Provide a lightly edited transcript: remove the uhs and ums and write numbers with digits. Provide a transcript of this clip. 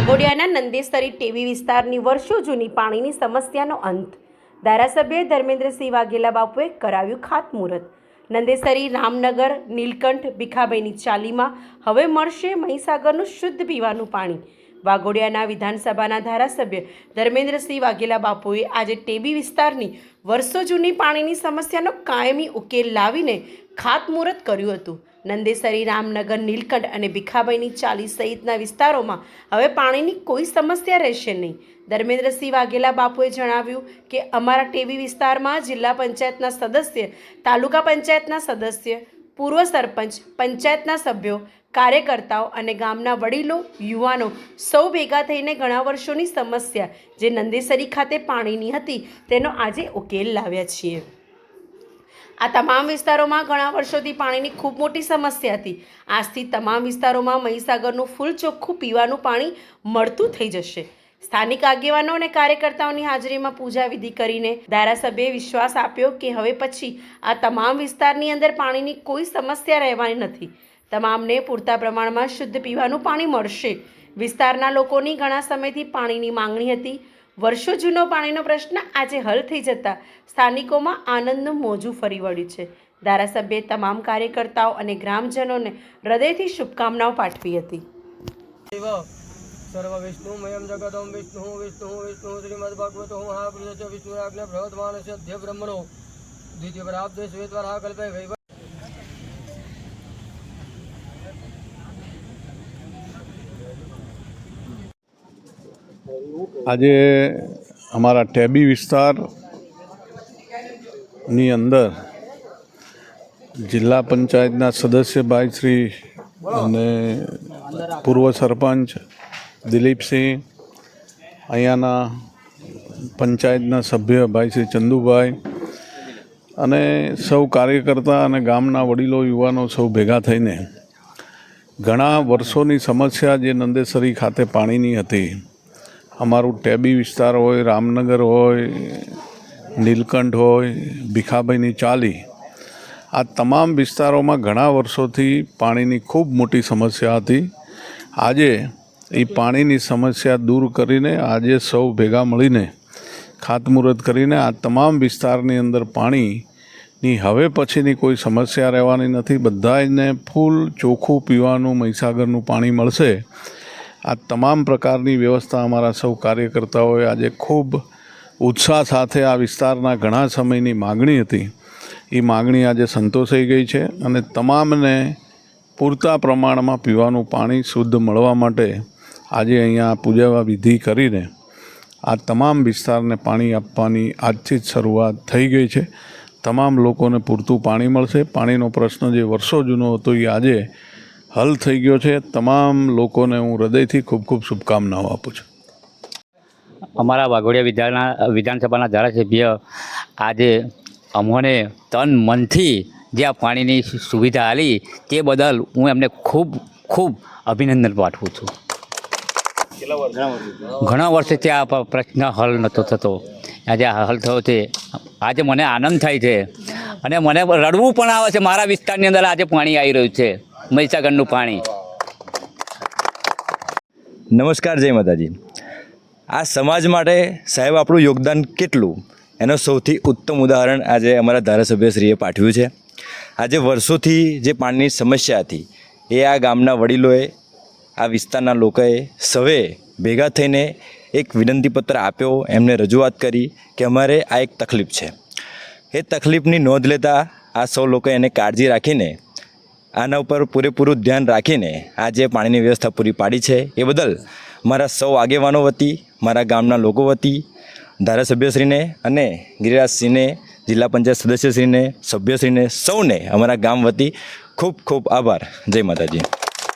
વાઘોડિયાના નંદેસરી ટેવી વિસ્તારની વર્ષો જૂની પાણીની સમસ્યાનો અંત ધારાસભ્ય ધર્મેન્દ્રસિંહ વાઘેલા બાપુએ કરાવ્યું ખાતમુહૂર્ત। નંદેસરી રામનગર નીલકંઠ ભીખાભાઈની ચાલીમાં હવે મળશે મહીસાગરનું શુદ્ધ પીવાનું પાણી। વાઘોડિયાના વિધાનસભાના ધારાસભ્ય ધર્મેન્દ્રસિંહ વાઘેલા બાપુએ આજે ટેબી વિસ્તારની વર્ષો જૂની પાણીની સમસ્યાનો કાયમી ઉકેલ લાવીને ખાતમુહૂર્ત કર્યું હતું। નંદેસરી રામનગર નીલકંઠ અને ભીખાભાઈની ચાલી સહિતના વિસ્તારોમાં હવે પાણીની કોઈ સમસ્યા રહેશે નહીં। ધર્મેન્દ્રસિંહ વાઘેલા બાપુએ જણાવ્યું કે અમારા ટેબી વિસ્તારમાં જિલ્લા પંચાયતના સદસ્ય, તાલુકા પંચાયતના સદસ્ય, પૂર્વ સરપંચ, પંચાયતના સભ્યો, કાર્યકર્તાઓ અને ગામના વડીલો, યુવાનો સૌ ભેગા થઈને ઘણા વર્ષોની સમસ્યા જે નંદેસરી ખાતે પાણીની હતી તેનો આજે ઉકેલ લાવ્યા છીએ। આ તમામ વિસ્તારોમાં ઘણા વર્ષોથી પાણીની ખૂબ મોટી સમસ્યા હતી। આજથી તમામ વિસ્તારોમાં મહીસાગરનું ફૂલ ચોખ્ખું પીવાનું પાણી મળતું થઈ જશે। સ્થાનિક આગેવાનો અને કાર્યકર્તાઓની હાજરીમાં પૂજા વિધિ કરીને ધારાસભ્યએ વિશ્વાસ આપ્યો કે હવે પછી આ તમામ વિસ્તારની અંદર પાણીની કોઈ સમસ્યા રહેવાની નથી। તમામને પૂરતા પ્રમાણમાં શુદ્ધ પીવાનું પાણી મળશે। વિસ્તારના લોકોની ઘણા સમયથી પાણીની માંગણી હતી। વર્ષો જૂનો પાણીનો પ્રશ્ન આજે હલ થઈ જતા સ્થાનિકોમાં આનંદનું મોજું ફરી વળ્યું છે। ધારાસભ્યએ તમામ કાર્યકર્તાઓ અને ગ્રામજનોને હૃદયથી શુભકામનાઓ પાઠવી હતી। सर्व विष्णुमयं जगदं विष्णु विष्णु विष्णु श्रीमद्भगवतो महापुरुष विष्णुराज्ञा बृहद्मानस्य अध्य ब्रह्मणो द्वितीय प्राप्ते श्वेतवराह कल्पे वैव। આજે અમારા ટેબી વિસ્તારની અંદર જિલ્લા પંચાયતના સદસ્ય ભાઈ શ્રી અને પૂર્વ સરપંચ દિલીપસિંહ, અહીંયાના પંચાયતના સભ્ય ભાઈ શ્રી ચંદુભાઈ અને સૌ કાર્યકર્તા અને ગામના વડીલો, યુવાનો સૌ ભેગા થઈને ઘણા વર્ષોની સમસ્યા જે નંદેસરી ખાતે પાણીની હતી, અમારું ટેબી વિસ્તાર હોય, રામનગર હોય, નીલકંઠ હોય, ભીખાભાઈની ચાલી, આ તમામ વિસ્તારોમાં ઘણા વર્ષોથી પાણીની ખૂબ મોટી સમસ્યા હતી। આજે એ પાણીની સમસ્યા દૂર કરીને આજે સૌ ભેગા મળીને ખાતમુહૂર્ત કરીને આ તમામ વિસ્તારની અંદર પાણીની હવે પછીની કોઈ સમસ્યા રહેવાની નથી। બધાને ફૂલ ચોખ્ખું પીવાનું મહીસાગરનું પાણી મળશે। આ તમામ પ્રકારની વ્યવસ્થા અમારા સૌ કાર્યકર્તાઓએ આજે ખૂબ ઉત્સાહ સાથે આ વિસ્તારના ઘણા સમયની માગણી હતી, એ માગણી આજે સંતોષાઈ ગઈ છે અને તમામને પૂરતા પ્રમાણમાં પીવાનું પાણી શુદ્ધ મળવા માટે આજે અહીંયા પૂજા વિધિ કરીને આ તમામ વિસ્તારને પાણી આપવાની આજથી જ શરૂઆત થઈ ગઈ છે। તમામ લોકોને પૂરતું પાણી મળશે। પાણીનો પ્રશ્ન જે વર્ષો જૂનો હતો એ આજે હલ થઈ ગયો છે। તમામ લોકોને હું હૃદયથી ખૂબ ખૂબ શુભકામનાઓ આપું છું। અમારા વાઘોડિયા વિધાનસભાના ધારાસભ્ય આજે અમોને તન મનથી જે આ પાણીની સુવિધા આપી તે બદલ હું એમને ખૂબ ખૂબ અભિનંદન પાઠવું છું। ઘણા વર્ષથી આ પ્રશ્ન હલ નહોતો થતો, આજે હલ થયો છે। આજે મને આનંદ થાય છે અને મને રડવું પણ આવે છે। મારા વિસ્તારની અંદર આજે પાણી આવી રહ્યું છે, મહીસાગરનું પાણી। નમસ્કાર, જય માતાજી। આ સમાજ માટે સાહેબ આપણું યોગદાન કેટલું એનો સૌથી ઉત્તમ ઉદાહરણ આજે અમારા ધારાસભ્યશ્રીએ પાઠવ્યું છે। આજે વર્ષોથી જે પાણીની સમસ્યા હતી એ આ ગામના વડીલોએ, આ વિસ્તારના લોકોએ સૌએ ભેગા થઈને એક વિનંતીપત્ર આપ્યો, એમને રજૂઆત કરી કે અમારે આ એક તકલીફ છે। એ તકલીફની નોંધ લેતા આ સૌ લોકોએ એને કાળજી રાખીને આના ઉપર પૂરેપૂરું ધ્યાન રાખીને આ જે પાણીની વ્યવસ્થા પૂરી પાડી છે એ બદલ મારા સૌ આગેવાનો વતી, મારા ગામના લોકો વતી, ધારાસભ્યશ્રીને અને ગિરિરાજસિંહને, જિલ્લા પંચાયત સદસ્યશ્રીને, સભ્યશ્રીને, સૌને અમારા ગામ વતી ખૂબ ખૂબ આભાર। જય માતાજી।